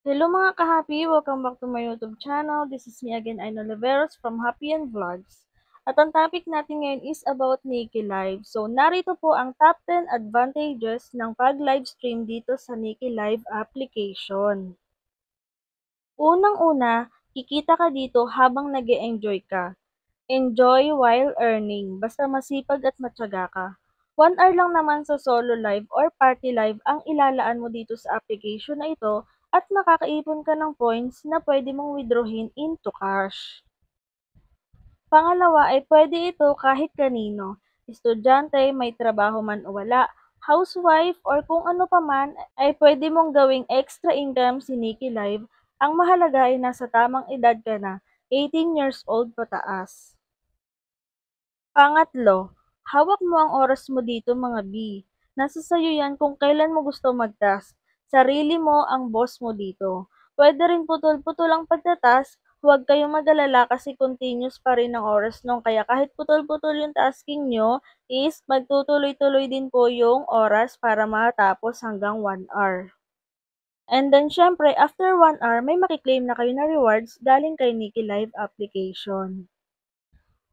Hello mga ka-happy! Welcome back to my YouTube channel. This is me again, Aino Oliveros from Happy and Vlogs. At ang topic natin ngayon is about Nikki Live. So, narito po ang top 10 advantages ng pag-livestream dito sa Nikki Live application. Unang-una, kikita ka dito habang nag-e-enjoy ka. Enjoy while earning, basta masipag at matyaga ka. 1 hour lang naman sa solo live or party live ang ilalaan mo dito sa application na ito at makakaipon ka ng points na pwede mong withdrawin into cash. Pangalawa ay pwede ito kahit kanino, estudyante, may trabaho man o wala, housewife or kung ano pa man ay pwede mong gawing extra income si Nikki Live. Ang mahalaga ay nasa tamang edad ka na, 18 years old pataas. Pangatlo, hawak mo ang oras mo dito mga B. Nasa sayo yan kung kailan mo gusto mag-task. Sarili mo ang boss mo dito. Pwede rin putol-putol ang pagta-task, huwag kayong mag-alala kasi continuous pa rin ang oras nung kaya kahit putol-putol yung tasking nyo is magtutuloy-tuloy din po yung oras para matapos hanggang 1 hour. And then syempre, after 1 hour, may makiklaim na kayo na rewards galing kay Nikki Live application.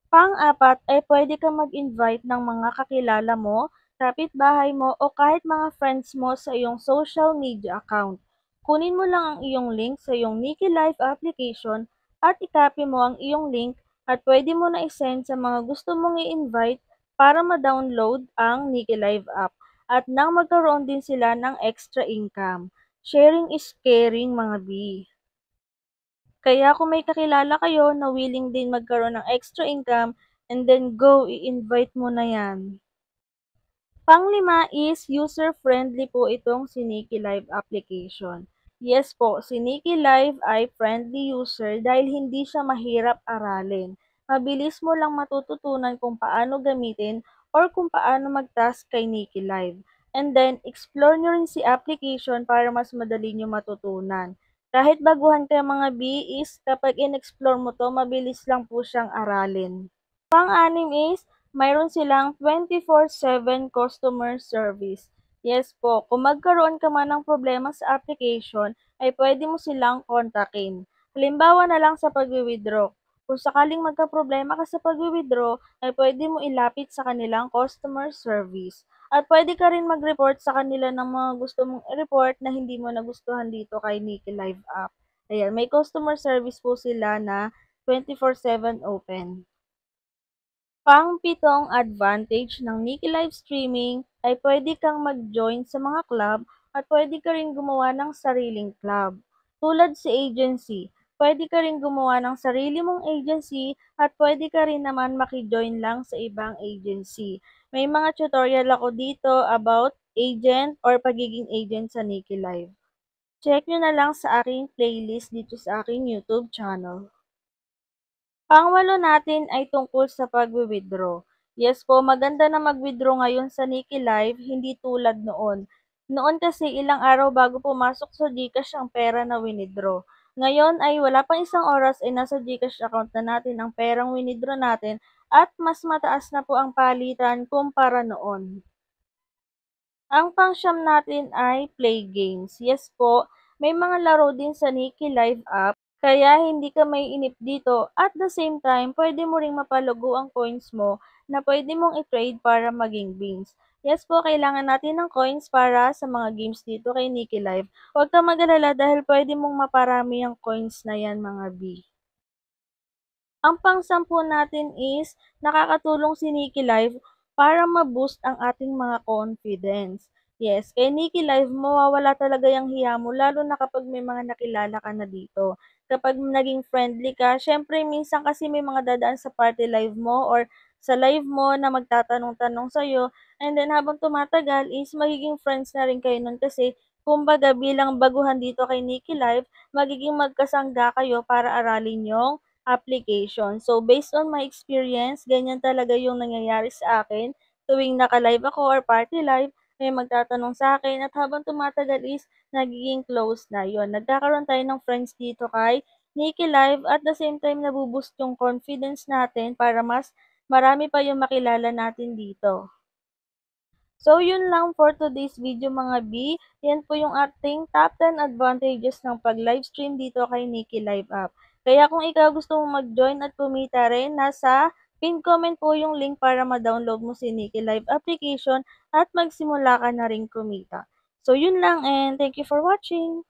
Pang-apat ay pwede kang mag-invite ng mga kakilala mo, kapitbahay mo o kahit mga friends mo sa iyong social media account. Kunin mo lang ang iyong link sa iyong Nikki Live application at i-copy mo ang iyong link at pwede mo na i-send sa mga gusto mong i-invite para ma-download ang Nikki Live app at nang magkaroon din sila ng extra income. Sharing is caring mga B. Kaya kung may kakilala kayo na willing din magkaroon ng extra income, and then go, i-invite mo na yan. Panglima is user-friendly po itong si Nikki Live application. Yes po, si Nikki Live ay friendly user dahil hindi siya mahirap aralin. Mabilis mo lang matututunan kung paano gamitin or kung paano mag-task kay Nikki Live. And then, explore nyo rin si application para mas madali nyo matutunan. Kahit baguhan ka mga B is kapag in-explore mo to, mabilis lang po siyang aralin. Pang-anim is, mayroon silang 24/7 customer service. Yes po, kung magkaroon ka man ng problema sa application, ay pwede mo silang kontakin. Halimbawa na lang sa pagwi-withdraw. Kung sakaling magkaproblema ka sa pagwi-withdraw, ay pwede mo ilapit sa kanilang customer service. At pwede ka rin mag-report sa kanila ng mga gusto mong i-report na hindi mo nagustuhan dito kay Nikki Live app. Ayan, may customer service po sila na 24/7 open. Pang-pitong advantage ng Nikki Live Streaming ay pwede kang mag-join sa mga club at pwede ka rin gumawa ng sariling club. Tulad sa agency, pwede ka rin gumawa ng sarili mong agency at pwede ka rin naman maki-join lang sa ibang agency. May mga tutorial ako dito about agent or pagiging agent sa Nikki Live. Check nyo na lang sa aking playlist dito sa aking YouTube channel. Pangwalo natin ay tungkol sa pagwi-withdraw. Yes po, maganda na mag-withdraw ngayon sa Nikki Live, hindi tulad noon. Noon kasi ilang araw bago pumasok sa GCash ang pera na winidraw. Ngayon ay wala pang isang oras ay nasa GCash account na natin ang perang winidraw natin at mas mataas na po ang palitan kumpara noon. Ang pangsyam natin ay play games. Yes po, may mga laro din sa Nikki Live app, kaya hindi ka maiinip dito. At the same time, pwede mo ring mapalugo ang coins mo na pwede mong i-trade para maging beans. Yes po, kailangan natin ng coins para sa mga games dito kay Nikki Live. Huwag kang mag-alala dahil pwede mong maparami ang coins na yan mga B. Ang pang-10 natin is nakakatulong si Nikki Live para ma-boost ang ating mga confidence. Yes, kay Nikki Live mawawala talaga yung hiya mo lalo na kapag may mga nakilala ka na dito. Kapag naging friendly ka, syempre minsan kasi may mga dadaan sa party live mo or sa live mo na magtatanong-tanong sa'yo, and then habang tumatagal is magiging friends na rin kayo nun kasi kumbaga bilang baguhan dito kay Nikki Live, magiging magkasangga kayo para aralin yung application. So, based on my experience, ganyan talaga yung nangyayari sa akin. Tuwing naka-live ako or party live, may magtatanong sa akin at habang tumatagal is nagiging close na yon. Nagkakaroon tayo ng friends dito kay Nikki Live at the same time nabuboost yung confidence natin para mas marami pa yung makilala natin dito. So, yun lang for today's video mga B. Yan po yung ating top 10 advantages ng pag-livestream dito kay Nikki Live App. Kaya kung ikaw gusto mong mag-join at kumita rin, nasa pin comment po yung link para ma-download mo si Nikki Live application at magsimula ka na rin kumita. So, yun lang and thank you for watching!